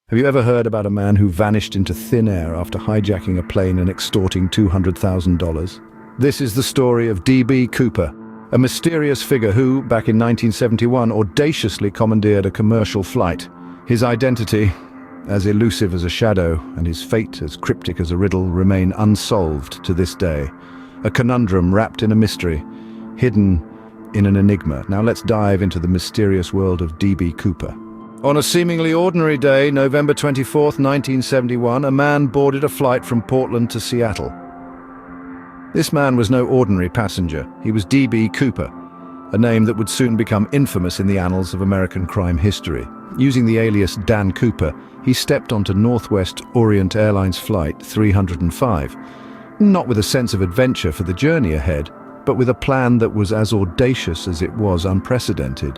Have you ever heard about a man who vanished into thin air after hijacking a plane and extorting $200,000? This is the story of D.B. Cooper, a mysterious figure who, back in 1971, audaciously commandeered a commercial flight. His identity, as elusive as a shadow, and his fate as cryptic as a riddle, remain unsolved to this day. A conundrum wrapped in a mystery, hidden in an enigma. Now let's dive into the mysterious world of D.B. Cooper. On a seemingly ordinary day, November 24th, 1971, a man boarded a flight from Portland to Seattle. This man was no ordinary passenger. He was D.B. Cooper, a name that would soon become infamous in the annals of American crime history. Using the alias Dan Cooper, he stepped onto Northwest Orient Airlines Flight 305, not with a sense of adventure for the journey ahead, but with a plan that was as audacious as it was unprecedented.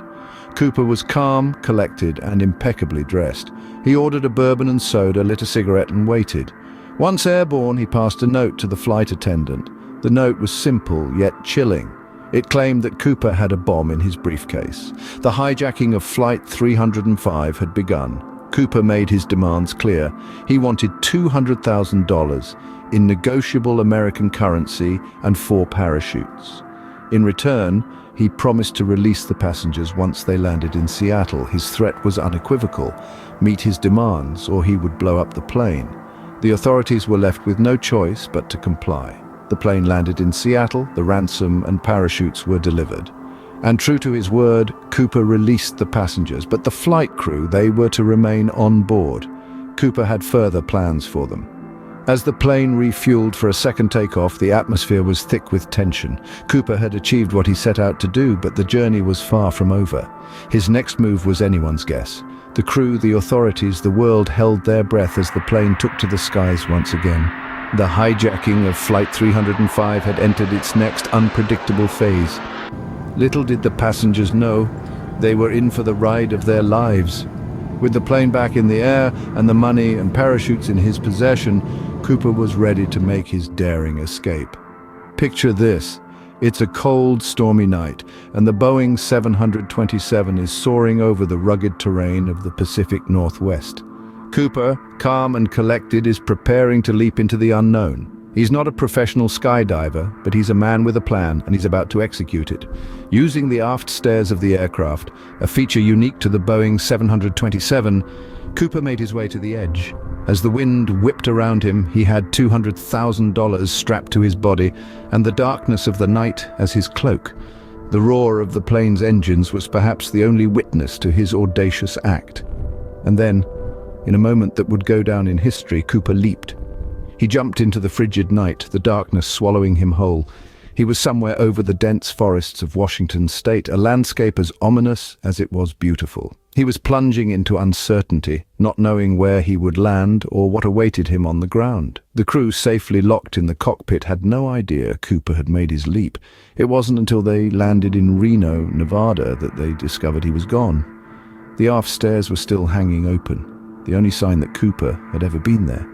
Cooper was calm, collected, and impeccably dressed. He ordered a bourbon and soda, lit a cigarette, and waited. Once airborne, he passed a note to the flight attendant. The note was simple, yet chilling. It claimed that Cooper had a bomb in his briefcase. The hijacking of Flight 305 had begun. Cooper made his demands clear. He wanted $200,000 in negotiable American currency and 4 parachutes. In return, he promised to release the passengers once they landed in Seattle. His threat was unequivocal: meet his demands or he would blow up the plane. The authorities were left with no choice but to comply. The plane landed in Seattle, the ransom and parachutes were delivered. And true to his word, Cooper released the passengers, but the flight crew, they were to remain on board. Cooper had further plans for them. As the plane refueled for a second takeoff, the atmosphere was thick with tension. Cooper had achieved what he set out to do, but the journey was far from over. His next move was anyone's guess. The crew, the authorities, the world held their breath as the plane took to the skies once again. The hijacking of Flight 305 had entered its next unpredictable phase. Little did the passengers know, they were in for the ride of their lives. With the plane back in the air and the money and parachutes in his possession, Cooper was ready to make his daring escape. Picture this. It's a cold, stormy night, and the Boeing 727 is soaring over the rugged terrain of the Pacific Northwest. Cooper, calm and collected, is preparing to leap into the unknown. He's not a professional skydiver, but he's a man with a plan, and he's about to execute it. Using the aft stairs of the aircraft, a feature unique to the Boeing 727, Cooper made his way to the edge. As the wind whipped around him, he had $200,000 strapped to his body, and the darkness of the night as his cloak. The roar of the plane's engines was perhaps the only witness to his audacious act. And then, in a moment that would go down in history, Cooper leaped. He jumped into the frigid night, the darkness swallowing him whole. He was somewhere over the dense forests of Washington state, a landscape as ominous as it was beautiful. He was plunging into uncertainty, not knowing where he would land or what awaited him on the ground. The crew, safely locked in the cockpit, had no idea Cooper had made his leap. It wasn't until they landed in Reno, Nevada, that they discovered he was gone. The aft stairs were still hanging open, the only sign that Cooper had ever been there.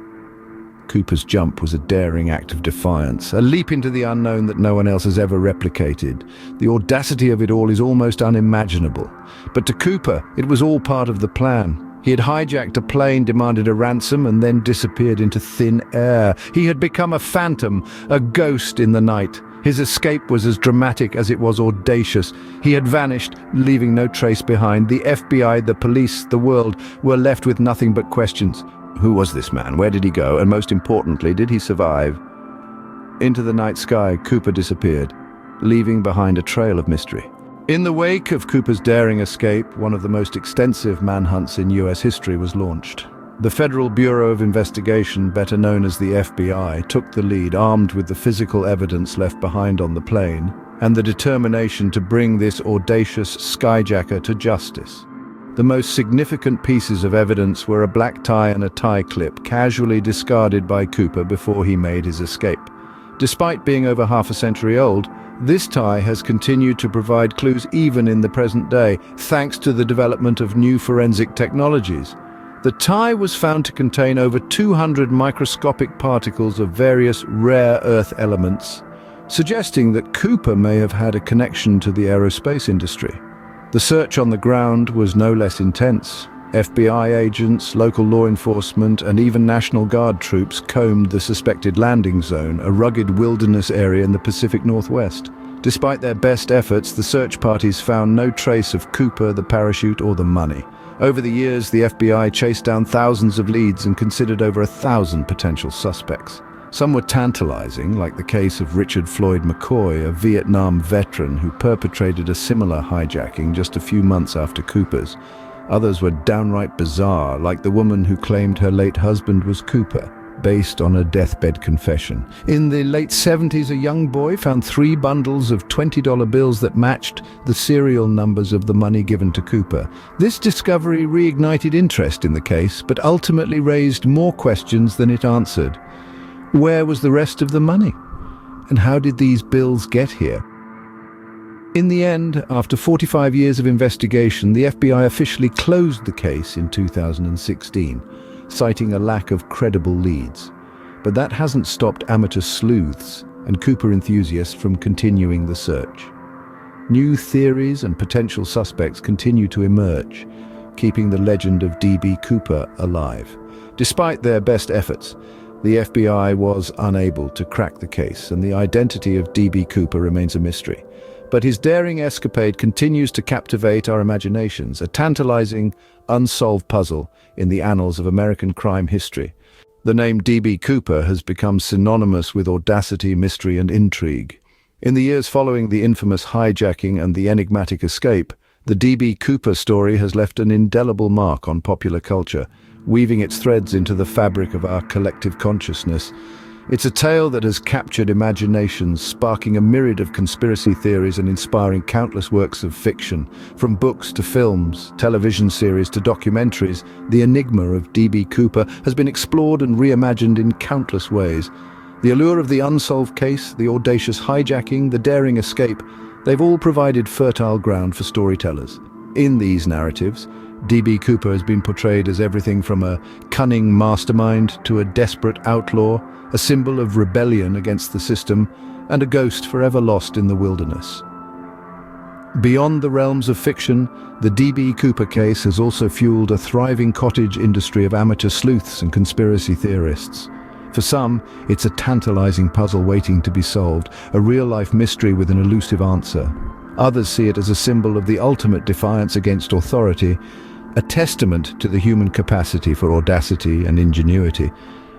Cooper's jump was a daring act of defiance, a leap into the unknown that no one else has ever replicated. The audacity of it all is almost unimaginable. But to Cooper, it was all part of the plan. He had hijacked a plane, demanded a ransom, and then disappeared into thin air. He had become a phantom, a ghost in the night. His escape was as dramatic as it was audacious. He had vanished, leaving no trace behind. The FBI, the police, the world were left with nothing but questions. Who was this man? Where did he go? And most importantly, did he survive? Into the night sky, Cooper disappeared, leaving behind a trail of mystery. In the wake of Cooper's daring escape, one of the most extensive manhunts in US history was launched. The Federal Bureau of Investigation, better known as the FBI, took the lead, armed with the physical evidence left behind on the plane and the determination to bring this audacious skyjacker to justice. The most significant pieces of evidence were a black tie and a tie clip, casually discarded by Cooper before he made his escape. Despite being over half a century old, this tie has continued to provide clues even in the present day, thanks to the development of new forensic technologies. The tie was found to contain over 200 microscopic particles of various rare earth elements, suggesting that Cooper may have had a connection to the aerospace industry. The search on the ground was no less intense. FBI agents, local law enforcement, and even National Guard troops combed the suspected landing zone, a rugged wilderness area in the Pacific Northwest. Despite their best efforts, the search parties found no trace of Cooper, the parachute, or the money. Over the years, the FBI chased down thousands of leads and considered over 1,000 potential suspects. Some were tantalizing, like the case of Richard Floyd McCoy, a Vietnam veteran who perpetrated a similar hijacking just a few months after Cooper's. Others were downright bizarre, like the woman who claimed her late husband was Cooper, based on a deathbed confession. In the late 70s, a young boy found 3 bundles of $20 bills that matched the serial numbers of the money given to Cooper. This discovery reignited interest in the case, but ultimately raised more questions than it answered. Where was the rest of the money? And how did these bills get here? In the end, after 45 years of investigation, the FBI officially closed the case in 2016, citing a lack of credible leads. But that hasn't stopped amateur sleuths and Cooper enthusiasts from continuing the search. New theories and potential suspects continue to emerge, keeping the legend of D.B. Cooper alive. Despite their best efforts, the FBI was unable to crack the case, and the identity of D.B. Cooper remains a mystery. But his daring escapade continues to captivate our imaginations, a tantalizing, unsolved puzzle in the annals of American crime history. The name D.B. Cooper has become synonymous with audacity, mystery, and intrigue. In the years following the infamous hijacking and the enigmatic escape, the D.B. Cooper story has left an indelible mark on popular culture, weaving its threads into the fabric of our collective consciousness. It's a tale that has captured imaginations, sparking a myriad of conspiracy theories and inspiring countless works of fiction. From books to films, television series to documentaries, the enigma of D.B. Cooper has been explored and reimagined in countless ways. The allure of the unsolved case, the audacious hijacking, the daring escape, they've all provided fertile ground for storytellers. In these narratives, D.B. Cooper has been portrayed as everything from a cunning mastermind to a desperate outlaw, a symbol of rebellion against the system, and a ghost forever lost in the wilderness. Beyond the realms of fiction, the D.B. Cooper case has also fueled a thriving cottage industry of amateur sleuths and conspiracy theorists. For some, it's a tantalizing puzzle waiting to be solved, a real-life mystery with an elusive answer. Others see it as a symbol of the ultimate defiance against authority, a testament to the human capacity for audacity and ingenuity.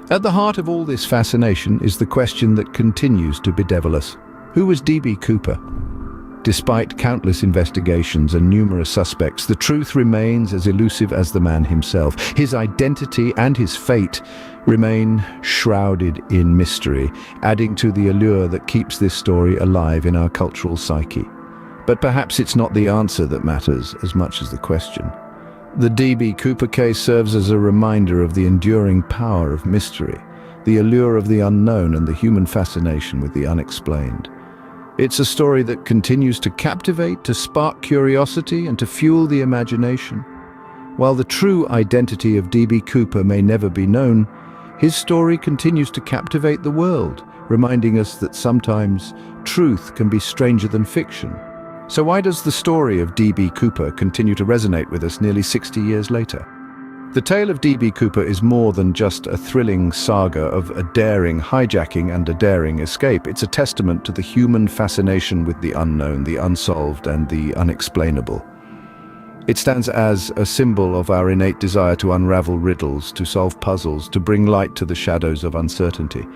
At the heart of all this fascination is the question that continues to bedevil us. Who was D.B. Cooper? Despite countless investigations and numerous suspects, the truth remains as elusive as the man himself. His identity and his fate remain shrouded in mystery, adding to the allure that keeps this story alive in our cultural psyche. But perhaps it's not the answer that matters as much as the question. The D.B. Cooper case serves as a reminder of the enduring power of mystery, the allure of the unknown, and the human fascination with the unexplained. It's a story that continues to captivate, to spark curiosity, and to fuel the imagination. While the true identity of D.B. Cooper may never be known, his story continues to captivate the world, reminding us that sometimes truth can be stranger than fiction. So why does the story of D.B. Cooper continue to resonate with us nearly 60 years later? The tale of D.B. Cooper is more than just a thrilling saga of a daring hijacking and a daring escape. It's a testament to the human fascination with the unknown, the unsolved, and the unexplainable. It stands as a symbol of our innate desire to unravel riddles, to solve puzzles, to bring light to the shadows of uncertainty.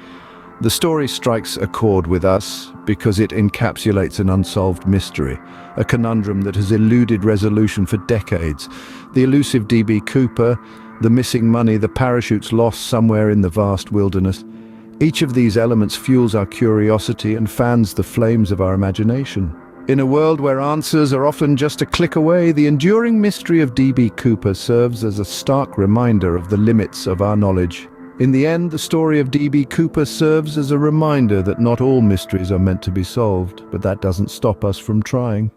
The story strikes a chord with us because it encapsulates an unsolved mystery, a conundrum that has eluded resolution for decades. The elusive D.B. Cooper, the missing money, the parachutes lost somewhere in the vast wilderness. Each of these elements fuels our curiosity and fans the flames of our imagination. In a world where answers are often just a click away, the enduring mystery of D.B. Cooper serves as a stark reminder of the limits of our knowledge. In the end, the story of D.B. Cooper serves as a reminder that not all mysteries are meant to be solved, but that doesn't stop us from trying.